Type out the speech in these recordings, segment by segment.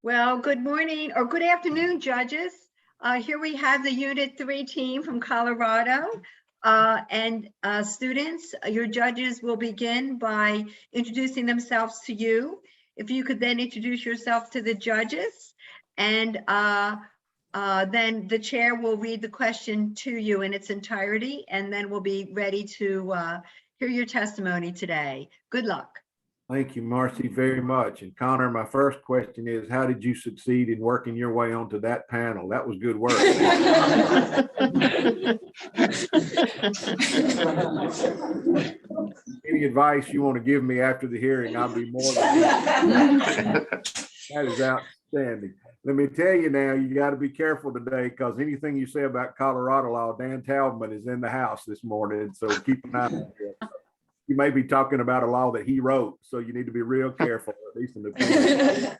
Well, good morning or good afternoon, judges. Here we have the Unit 3 team from Colorado. Students, your judges will begin by introducing themselves to you. If you could then introduce yourself to the judges, and then the chair will read the question to you in its entirety, and then we'll be ready to hear your testimony today. Good luck. Thank you, Marcy, very much. And Connor, my first question is, how did you succeed in working your way onto that panel? That was good work. Any advice you want to give me after the hearing, I'll be more than that is outstanding. Let me tell you now, you got to be careful today, because anything you say about Colorado law, Dan Taubman is in the house this morning, so keep an eye on it. You may be talking about a law that he wrote, so you need to be real careful, at least in the future.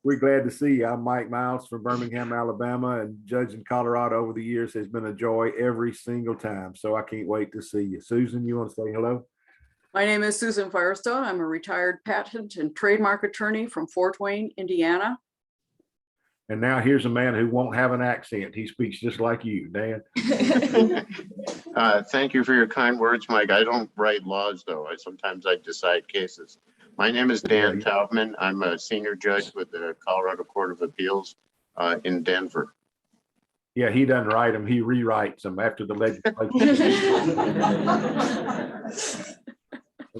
We're glad to see you. I'm Mike Miles from Birmingham, Alabama, and judging Colorado over the years has been a joy every single time, so I can't wait to see you. Susan, you want to say hello? My name is Susan Firestone. I'm a retired patent and trademark attorney from Fort Wayne, Indiana. And now here's a man who won't have an accent. He speaks just like you, Dan. Thank you for your kind words, Mike. I don't write laws, though. Sometimes I decide cases. My name is Dan Taubman. I'm a senior judge with the Colorado Court of Appeals in Denver. Yeah, he doesn't write them. He rewrites them after the legislation.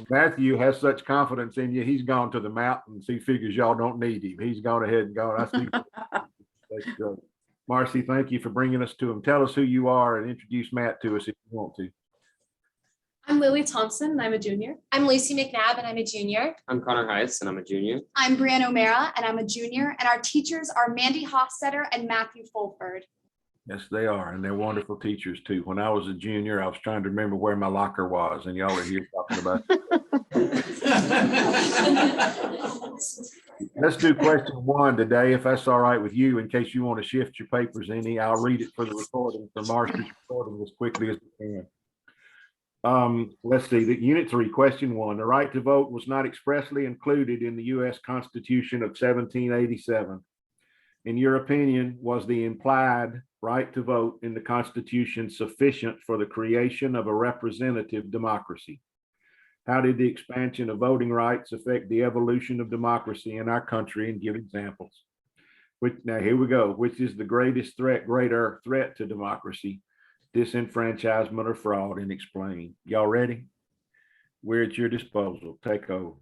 Matthew has such confidence in you. He's gone to the mountains. He figures y'all don't need him. He's gone ahead and gone. I see. Marcy, thank you for bringing us to him. Tell us who you are and introduce Matt to us if you want to. I'm Lily Thompson, and I'm a junior. I'm Lacey McNabb, and I'm a junior. I'm Connor Heiss, and I'm a junior. I'm Brianne O'Mara, and I'm a junior. And our teachers are Mandy Hofstetter and Matthew Fulford. Yes, they are. And they're wonderful teachers too. When I was a junior, I was trying to remember where my locker was, and y'all are here talking about Let's do question one today, if that's all right with you, in case you want to shift your papers any. I'll read it for the recording, for Marcy's recording, as quickly as we can. Let's see, the Unit 3, question 1. The right to vote was not expressly included in the U.S. Constitution of 1787. In your opinion, was the implied right to vote in the Constitution sufficient for the creation of a representative democracy? How did the expansion of voting rights affect the evolution of democracy in our country, and give examples? Now here we go. Which is the greater threat to democracy, disenfranchisement or fraud, and explain. Y'all ready? We're at your disposal. Take over.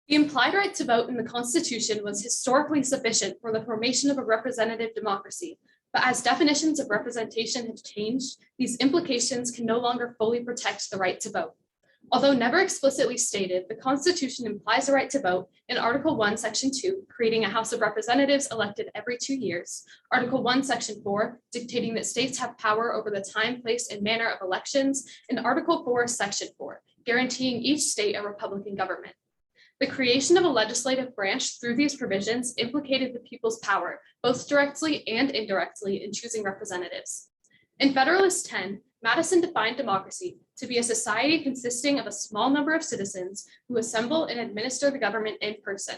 The implied right to vote in the Constitution was historically sufficient for the formation of a representative democracy, but as definitions of representation have changed, these implications can no longer fully protect the right to vote. Although never explicitly stated, the Constitution implies a right to vote in Article 1, Section 2, creating a House of Representatives elected every 2 years, Article 1, Section 4, dictating that states have power over the time, place, and manner of elections, and Article 4, Section 4, guaranteeing each state a Republican government. The creation of a legislative branch through these provisions implicated the people's power, both directly and indirectly, in choosing representatives. In Federalist 10, Madison defined democracy to be a society consisting of a small number of citizens who assemble and administer the government in person.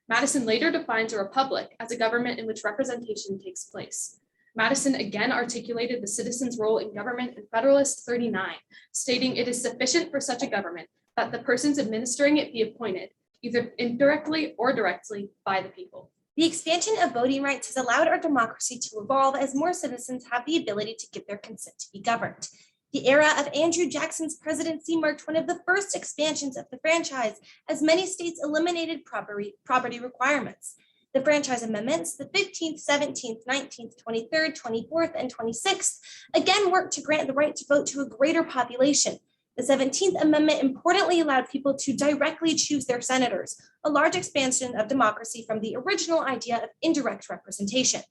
Madison later defines a republic as a government in which representation takes place. Madison again articulated the citizen's role in government in Federalist 39, stating it is sufficient for such a government that the persons administering it be appointed, either indirectly or directly, by the people. The expansion of voting rights has allowed our democracy to evolve as more citizens have the ability to give their consent to be governed. The era of Andrew Jackson's presidency marked one of the first expansions of the franchise, as many states eliminated property requirements. The franchise amendments, the 15th, 17th, 19th, 23rd, 24th, and 26th, again worked to grant the right to vote to a greater population. The 17th Amendment importantly allowed people to directly choose their senators, a large expansion of democracy from the original idea of indirect representation.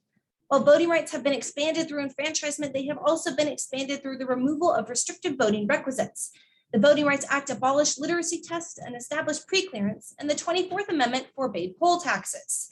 While voting rights have been expanded through enfranchisement, they have also been expanded through the removal of restrictive voting requisites. The Voting Rights Act abolished literacy tests and established preclearance, and the 24th Amendment forbade poll taxes.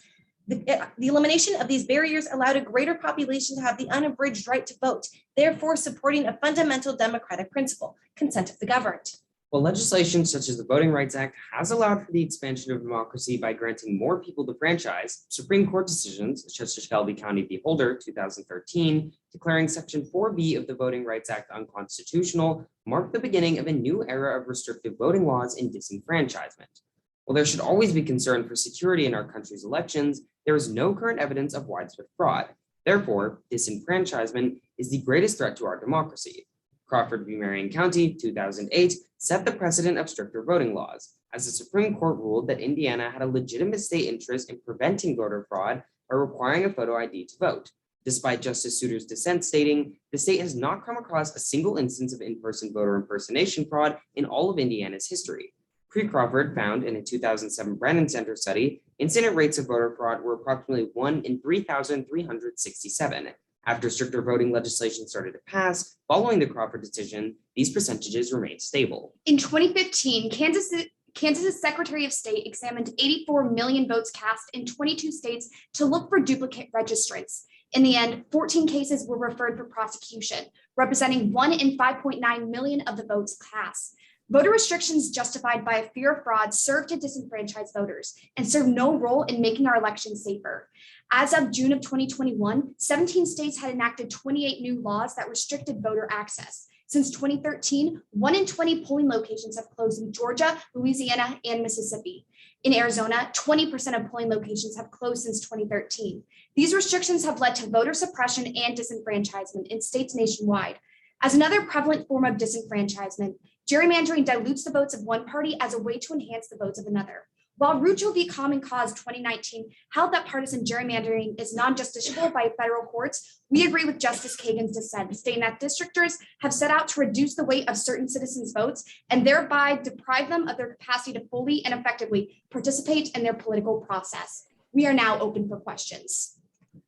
The elimination of these barriers allowed a greater population to have the unabridged right to vote, therefore supporting a fundamental democratic principle, consent of the governed. While legislation such as the Voting Rights Act has allowed for the expansion of democracy by granting more people the franchise, Supreme Court decisions, such as Shelby County v. Holder, 2013, declaring Section 4B of the Voting Rights Act unconstitutional, marked the beginning of a new era of restrictive voting laws and disenfranchisement. While there should always be concern for security in our country's elections, there is no current evidence of widespread fraud. Therefore, disenfranchisement is the greatest threat to our democracy. Crawford v. Marion County, 2008, set the precedent of stricter voting laws, as the Supreme Court ruled that Indiana had a legitimate state interest in preventing voter fraud by requiring a photo ID to vote. Despite Justice Souter's dissent stating, the state has not come across a single instance of in-person voter impersonation fraud in all of Indiana's history. Pre-Crawford found in a 2007 Brennan Center study, incident rates of voter fraud were approximately 1 in 3,367. After stricter voting legislation started to pass, following the Crawford decision, these percentages remained stable. In 2015, Kansas's Secretary of State examined 84 million votes cast in 22 states to look for duplicate registrants. In the end, 14 cases were referred for prosecution, representing 1 in 5.9 million of the votes cast. Voter restrictions justified by a fear of fraud serve to disenfranchise voters and serve no role in making our elections safer. As of June of 2021, 17 states had enacted 28 new laws that restricted voter access. Since 2013, 1 in 20 polling locations have closed in Georgia, Louisiana, and Mississippi. In Arizona, 20% of polling locations have closed since 2013. These restrictions have led to voter suppression and disenfranchisement in states nationwide. As another prevalent form of disenfranchisement, gerrymandering dilutes the votes of one party as a way to enhance the votes of another. While Rucho v. Common Cause 2019 held that partisan gerrymandering is non-justiciable by federal courts, we agree with Justice Kagan's dissent, stating that districtors have set out to reduce the weight of certain citizens' votes and thereby deprive them of their capacity to fully and effectively participate in their political process. We are now open for questions.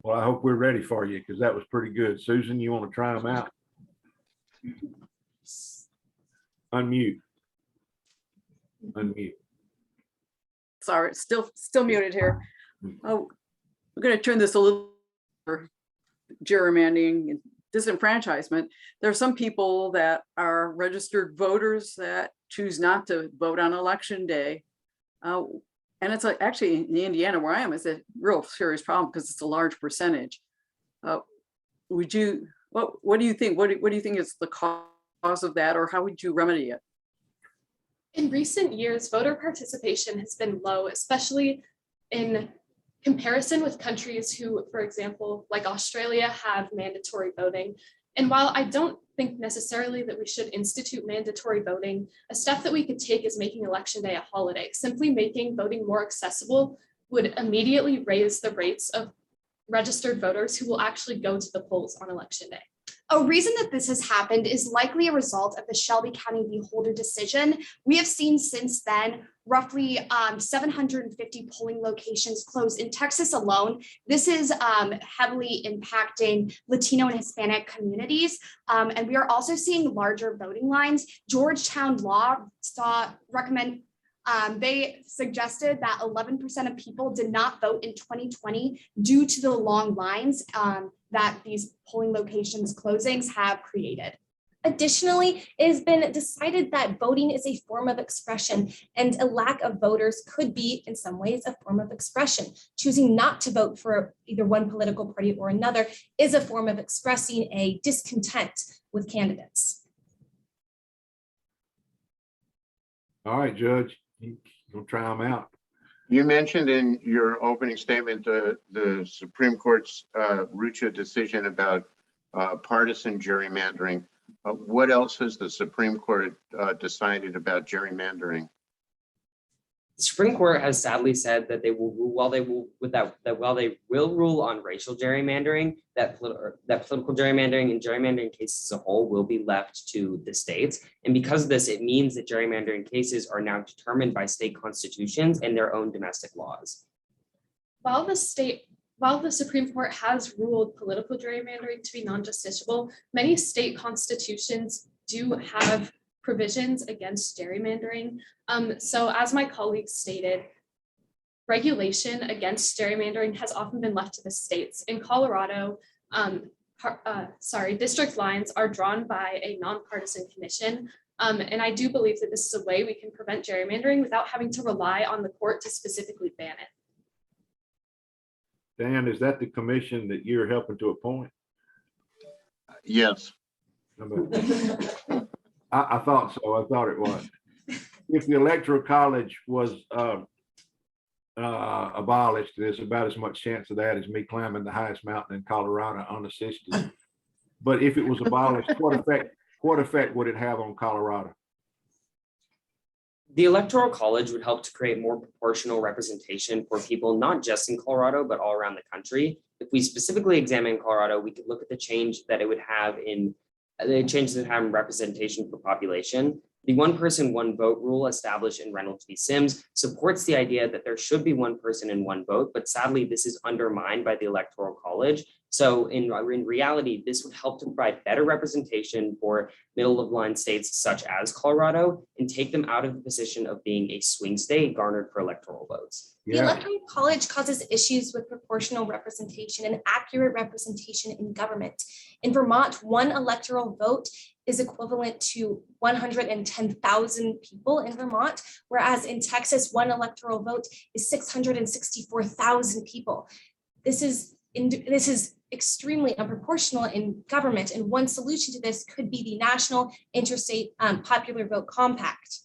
Well, I hope we're ready for you because that was pretty good. Susan, you want to try them out? Unmute. Unmute. Sorry, still muted here. Oh, we're going to turn this a little for gerrymandering and disenfranchisement. There are some people that are registered voters that choose not to vote on election day. And it's like actually in Indiana where I am, it's a real serious problem because it's a large percentage. What do you think? What do you think is the cause of that, or how would you remedy it? In recent years, voter participation has been low, especially in comparison with countries who, for example, like Australia, have mandatory voting. And while I don't think necessarily that we should institute mandatory voting, a step that we could take is making Election Day a holiday. Simply making voting more accessible would immediately raise the rates of registered voters who will actually go to the polls on Election Day. A reason that this has happened is likely a result of the Shelby County v. Holder decision. We have seen since then roughly 750 polling locations closed in Texas alone. This is heavily impacting Latino and Hispanic communities. And we are also seeing larger voting lines. Georgetown Law they suggested that 11% of people did not vote in 2020 due to the long lines that these polling locations closings have created. Additionally, it has been decided that voting is a form of expression, and a lack of voters could be, in some ways, a form of expression. Choosing not to vote for either one political party or another is a form of expressing a discontent with candidates. All right, Judge, we'll try them out. You mentioned in your opening statement the Supreme Court's Rucho decision about partisan gerrymandering. What else has the Supreme Court decided about gerrymandering? The Supreme Court has sadly said that they will rule while they will rule on racial gerrymandering, that political gerrymandering and gerrymandering cases as a whole will be left to the states. And because of this, it means that gerrymandering cases are now determined by state constitutions and their own domestic laws. While the Supreme Court has ruled political gerrymandering to be non-justiciable, many state constitutions do have provisions against gerrymandering. So as my colleagues stated, regulation against gerrymandering has often been left to the states. In Colorado, district lines are drawn by a nonpartisan commission. And I do believe that this is a way we can prevent gerrymandering without having to rely on the court to specifically ban it. Dan, is that the commission that you're helping to appoint? Yes. I thought so. I thought it was. If the electoral college was abolished, there's about as much chance of that as me climbing the highest mountain in Colorado unassisted. But if it was abolished, what effect would it have on Colorado? The Electoral College would help to create more proportional representation for people, not just in Colorado, but all around the country. If we specifically examine Colorado, we could look at the change that it would have in representation for population. The one person, one vote rule established in Reynolds v. Sims supports the idea that there should be one person and one vote, but sadly, this is undermined by the Electoral College. So in reality, this would help to provide better representation for middle of line states such as Colorado and take them out of the position of being a swing state garnered for electoral votes. The Electoral College causes issues with proportional representation and accurate representation in government. In Vermont, one electoral vote is equivalent to 110,000 people in Vermont, whereas in Texas, one electoral vote is 664,000 people. This is extremely unproportional in government, and one solution to this could be the National Interstate Popular Vote Compact.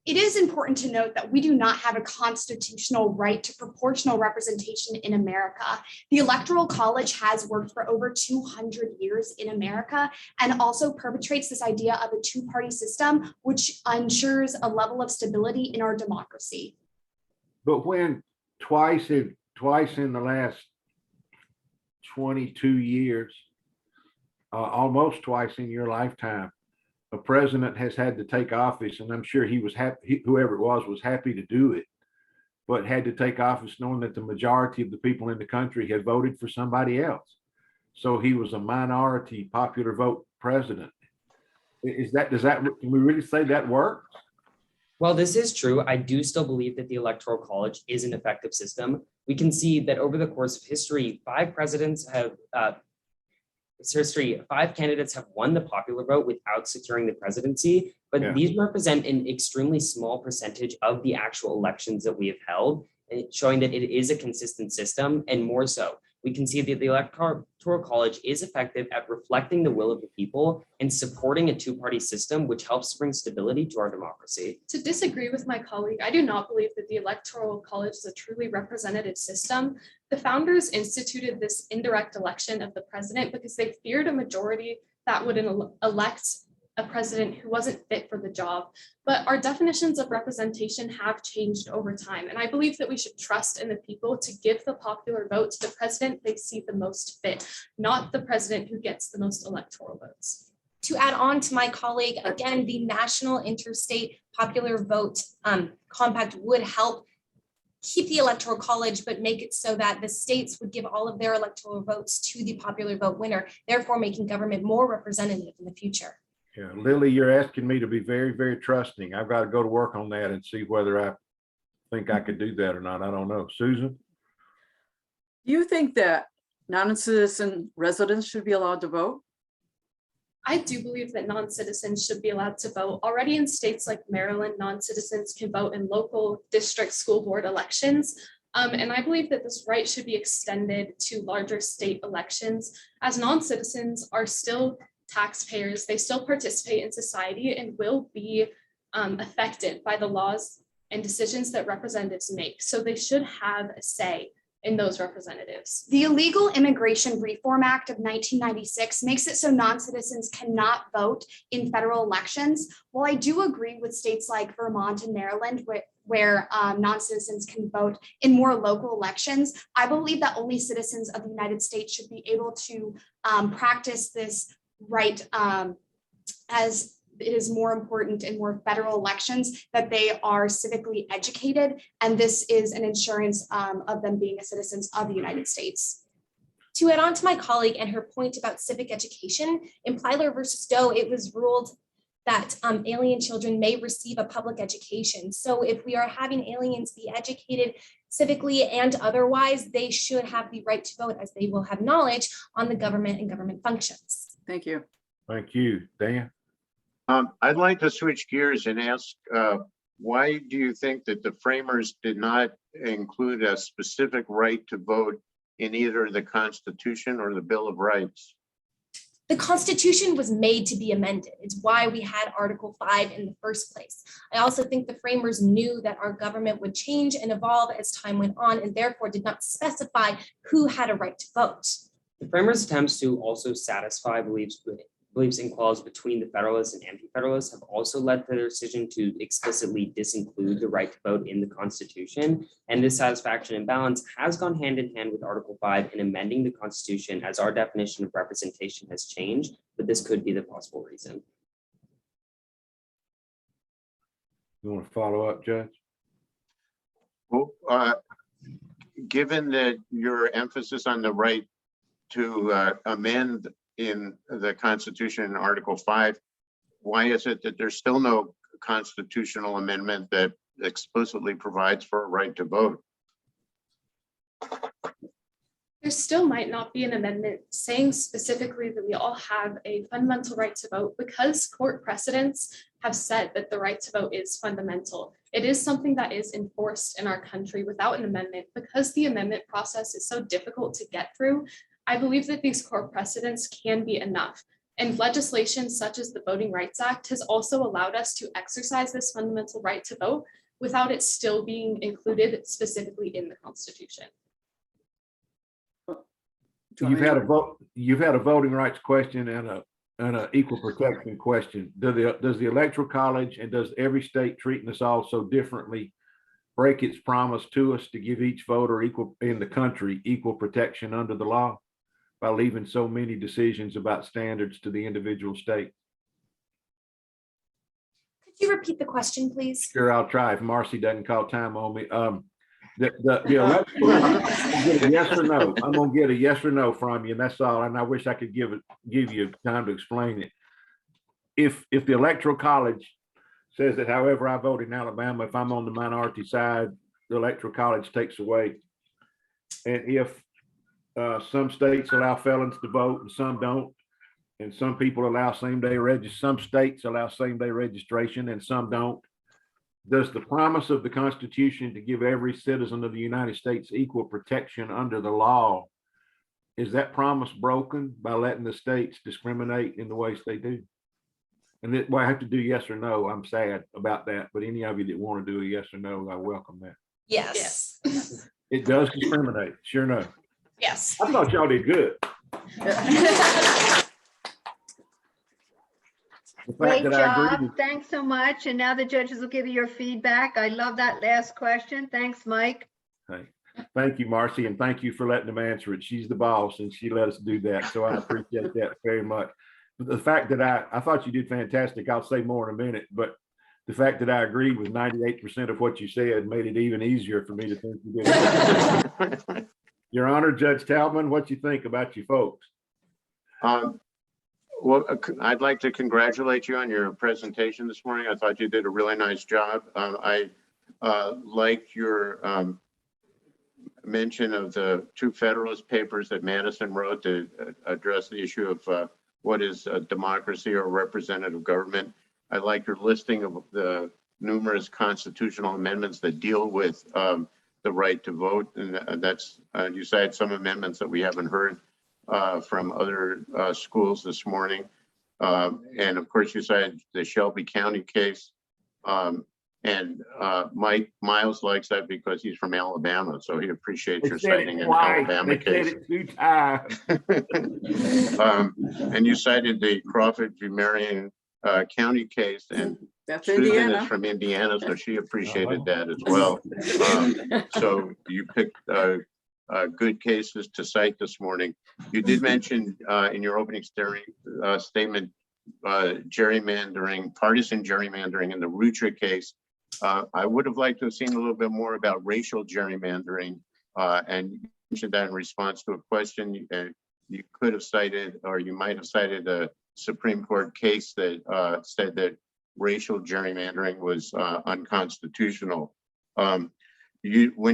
It is important to note that we do not have a constitutional right to proportional representation in America. The Electoral College has worked for over 200 years in America and also perpetrates this idea of a two-party system, which ensures a level of stability in our democracy. But when twice in the last 22 years, almost twice in your lifetime, a president has had to take office, and I'm sure he was happy, whoever it was happy to do it, but had to take office knowing that the majority of the people in the country had voted for somebody else. So he was a minority popular vote president. Can we really say that works? While this is true, I do still believe that the Electoral College is an effective system. We can see that over the course of history, five candidates have won the popular vote without securing the presidency, but these represent an extremely small percentage of the actual elections that we have held, showing that it is a consistent system. And more so, we can see that the Electoral College is effective at reflecting the will of the people and supporting a two-party system, which helps bring stability to our democracy. To disagree with my colleague, I do not believe that the Electoral College is a truly representative system. The founders instituted this indirect election of the president because they feared a majority that would elect a president who wasn't fit for the job. But our definitions of representation have changed over time. And I believe that we should trust in the people to give the popular vote to the president they see the most fit, not the president who gets the most electoral votes. To add on to my colleague, again, the National Interstate Popular Vote Compact would help keep the Electoral College, but make it so that the states would give all of their electoral votes to the popular vote winner, therefore making government more representative in the future. Yeah, Lily, you're asking me to be very, very trusting. I've got to go to work on that and see whether I think I could do that or not. I don't know. Susan? Do you think that non-citizen residents should be allowed to vote? I do believe that non-citizens should be allowed to vote. Already in states like Maryland, non-citizens can vote in local district school board elections. And I believe that this right should be extended to larger state elections, as non-citizens are still taxpayers. They still participate in society and will be affected by the laws and decisions that representatives make. So they should have a say in those representatives. The Illegal Immigration Reform Act of 1996 makes it so non-citizens cannot vote in federal elections. While I do agree with states like Vermont and Maryland where non-citizens can vote in more local elections, I believe that only citizens of the United States should be able to practice this right, as it is more important in more federal elections that they are civically educated, and this is an insurance of them being citizens of the United States. To add on to my colleague and her point about civic education, in Plyler versus Doe, it was ruled that alien children may receive a public education. So if we are having aliens be educated civically and otherwise, they should have the right to vote, as they will have knowledge on the government and government functions. Thank you. Thank you. Dan? I'd like to switch gears and ask, why do you think that the framers did not include a specific right to vote in either the Constitution or the Bill of Rights? The Constitution was made to be amended. It's why we had Article 5 in the first place. I also think the framers knew that our government would change and evolve as time went on, and therefore did not specify who had a right to vote. The framers' attempts to also satisfy beliefs in clause between the Federalists and Anti-Federalists have also led to their decision to explicitly disinclude the right to vote in the Constitution. And this satisfaction and balance has gone hand in hand with Article 5 in amending the Constitution, as our definition of representation has changed, but this could be the possible reason. You want to follow up, Judge? Well, given that your emphasis on the right to amend in the Constitution in Article 5, why is it that there's still no constitutional amendment that explicitly provides for a right to vote? There still might not be an amendment saying specifically that we all have a fundamental right to vote, because court precedents have said that the right to vote is fundamental. It is something that is enforced in our country without an amendment. Because the amendment process is so difficult to get through, I believe that these court precedents can be enough. And legislation such as the Voting Rights Act has also allowed us to exercise this fundamental right to vote without it still being included specifically in the Constitution. You've had a voting rights question and an equal protection question. Does the Electoral College and does every state treating us all so differently break its promise to us to give each voter equal in the country equal protection under the law by leaving so many decisions about standards to the individual state? Could you repeat the question, please? Sure, I'll try if Marcy doesn't call time on me. The electoral, I'm gonna get a yes or no. I'm gonna get a yes or no from you, and that's all. And I wish I could give you time to explain it. If the Electoral College says that however I vote in Alabama, if I'm on the minority side, the Electoral College takes away. And if some states allow felons to vote and some don't, and some people allow same-day some states allow same-day registration and some don't, does the promise of the Constitution to give every citizen of the United States equal protection under the law, is that promise broken by letting the states discriminate in the ways they do? And well, I have to do yes or no. I'm sad about that, but any of you that want to do a yes or no, I welcome that. Yes. It does discriminate, sure enough. Yes. I thought y'all did good. The fact Great that I agree job. with- Thanks so much. And now the judges will give you your feedback. I love that last question. Thanks, Mike. Hey, thank you, Marcy, and thank you for letting them answer it. She's the boss and she let us do that. So I appreciate that very much. The fact that I thought you did fantastic. I'll say more in a minute, but the fact that I agreed with 98% of what you said made it even easier for me to think you did it. Your Honor, Judge Taubman, what you think about you folks? Well, I'd like to congratulate you on your presentation this morning. I thought you did a really nice job. I liked your mention of the two Federalist papers that Madison wrote to address the issue of what is a democracy or representative government. I like your listing of the numerous constitutional amendments that deal with the right to vote. And that's, you cited some amendments that we haven't heard from other schools this morning. And of course, you cited the Shelby County case. And Mike Miles likes that because he's from Alabama, so he appreciates your citing an Alabama case. And you cited the Crawford v. Marion County case, and That's Susan Indiana. is from Indiana, so she appreciated that as well. So you picked good cases to cite this morning. You did mention in your opening statement gerrymandering, partisan gerrymandering in the Rucha case. I would have liked to have seen a little bit more about racial gerrymandering, and you mentioned that in response to a question. You could have cited, or you might have cited, a Supreme Court case that said that racial gerrymandering was unconstitutional. When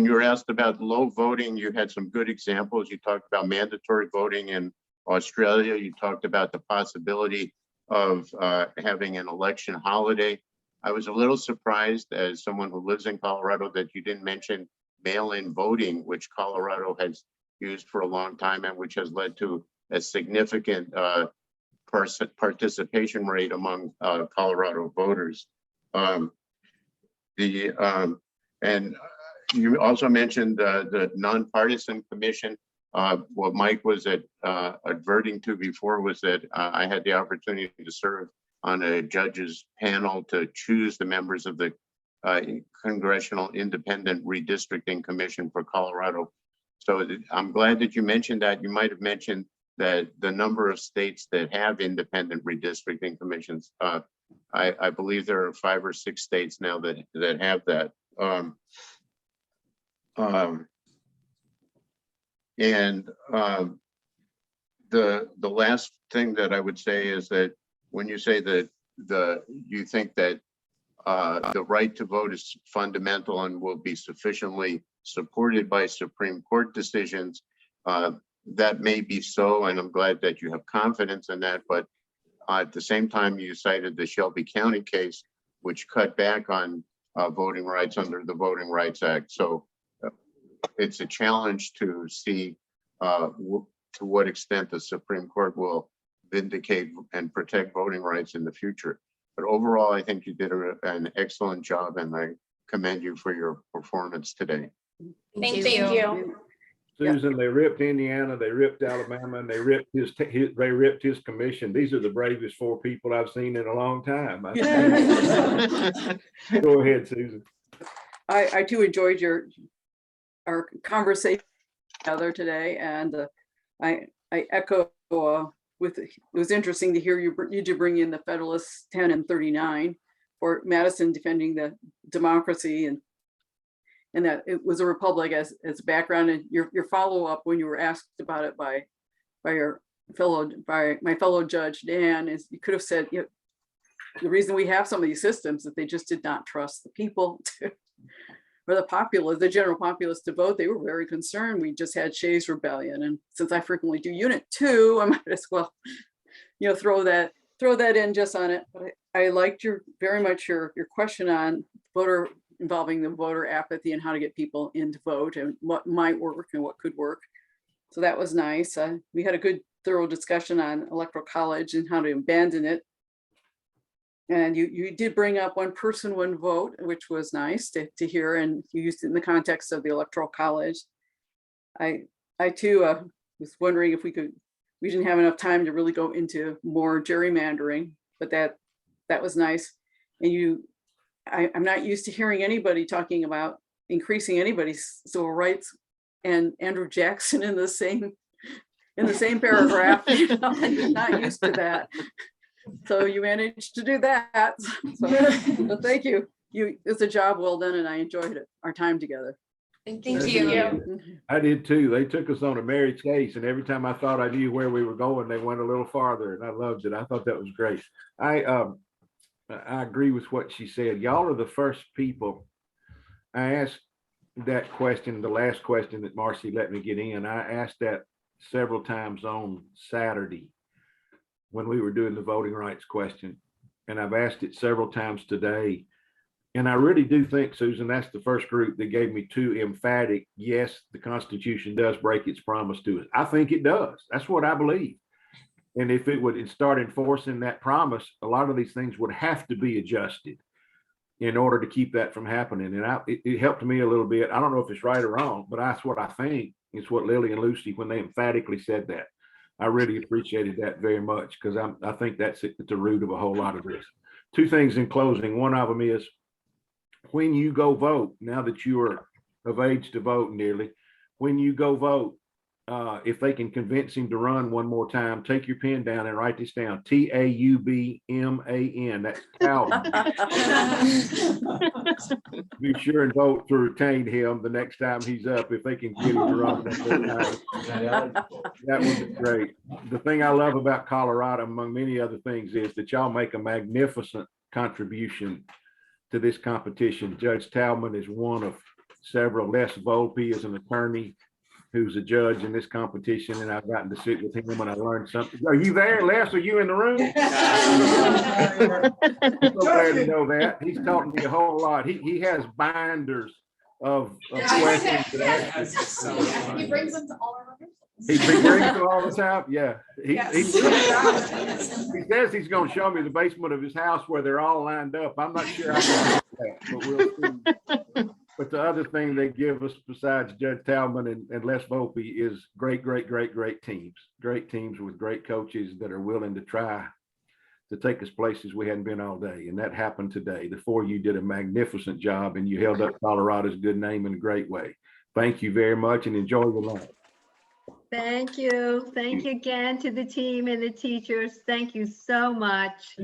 you were asked about low voting, you had some good examples. You talked about mandatory voting in Australia. You talked about the possibility of having an election holiday. I was a little surprised as someone who lives in Colorado that you didn't mention mail-in voting, which Colorado has used for a long time and which has led to a significant participation rate among Colorado voters. And you also mentioned the nonpartisan commission. What Mike was adverting to before was that I had the opportunity to serve on a judge's panel to choose the members of the Congressional Independent Redistricting Commission for Colorado. So I'm glad that you mentioned that. You might have mentioned that the number of states that have independent redistricting commissions, I believe there are 5 or 6 states now that have that. The last thing that I would say is that when you say that you think that the right to vote is fundamental and will be sufficiently supported by Supreme Court decisions, that may be so, and I'm glad that you have confidence in that. But at the same time, you cited the Shelby County case, which cut back on voting rights under the Voting Rights Act. So it's a challenge to see to what extent the Supreme Court will vindicate and protect voting rights in the future. But overall, I think you did an excellent job, and I commend you for your performance today. Thank you. Susan, they ripped Indiana, they ripped Alabama, and they ripped his commission. These are the bravest 4 people I've seen in a long time. Go ahead, Susan. I too enjoyed our conversation together today, and I echo it was interesting to hear you did bring in the Federalists 10 and 39 for Madison defending the democracy and that it was a republic as background, and your follow-up when you were asked about it by my fellow judge Dan is you could have said, you know, the reason we have some of these systems that they just did not trust the people to, or the general populace to vote. They were very concerned. We just had Shays Rebellion, and since I frequently do Unit 2, I might as well, you know, throw that in just on it. But I liked very much your question on involving the voter apathy and how to get people in to vote and what might work and what could work. So that was nice. We had a good thorough discussion on electoral college and how to abandon it. And you did bring up one person, one vote, which was nice to hear, and you used it in the context of the electoral college. I too was wondering if we didn't have enough time to really go into more gerrymandering, but that was nice. And I'm not used to hearing anybody talking about increasing anybody's civil rights and Andrew Jackson in the same paragraph. You know, I'm not used to that. So you managed to do that. So thank you. It's a job well done, and I enjoyed it, our time together. Thank you. I did too. They took us on a marriage case, and every time I thought I knew where we were going, they went a little farther, and I loved it. I thought that was great. I agree with what she said. Y'all are the first people. I asked that question, the last question that Marcy let me get in. I asked that several times on Saturday when we were doing the voting rights question. And I've asked it several times today. And I really do think, Susan, that's the first group that gave me 2 emphatic, yes, the Constitution does break its promise to us. I think it does. That's what I believe. And if it would start enforcing that promise, a lot of these things would have to be adjusted in order to keep that from happening. And it helped me a little bit. I don't know if it's right or wrong, but that's what I think. It's what Lily and Lucy, when they emphatically said that, I really appreciated that very much, because I think that's at the root of a whole lot of this. 2 things in closing. One of them is when you go vote, now that you are of age to vote nearly, when you go vote, if they can convince him to run one more time, take your pen down and write this down. Taubman. That's Taubman. Be sure and vote to retain him the next time he's up, if they can get him to run that was great. The thing I love about Colorado, among many other things, is that y'all make a magnificent contribution to this competition. Judge Taubman is one of several. Les Volpe is an attorney who's a judge in this competition, and I've gotten to sit with him and I learned something. Are you there, Les? Are you in the room? I'm so glad to know that. He's taught me a whole lot. He has binders of questions. He brings them to all our rehearsals. He brings them all the time. Yeah. He says he's going to show me the basement of his house where they're all lined up. I'm not sure I can do that, but we'll see. But the other thing they give us besides Judge Taubman and Les Volpe is great teams. Great teams with great coaches that are willing to try to take us places we hadn't been all day. And that happened today. The four of you did a magnificent job and you held up Colorado's good name in a great way. Thank you very much and enjoy your lunch. Thank you. Thank you again to the team and the teachers. Thank you so much.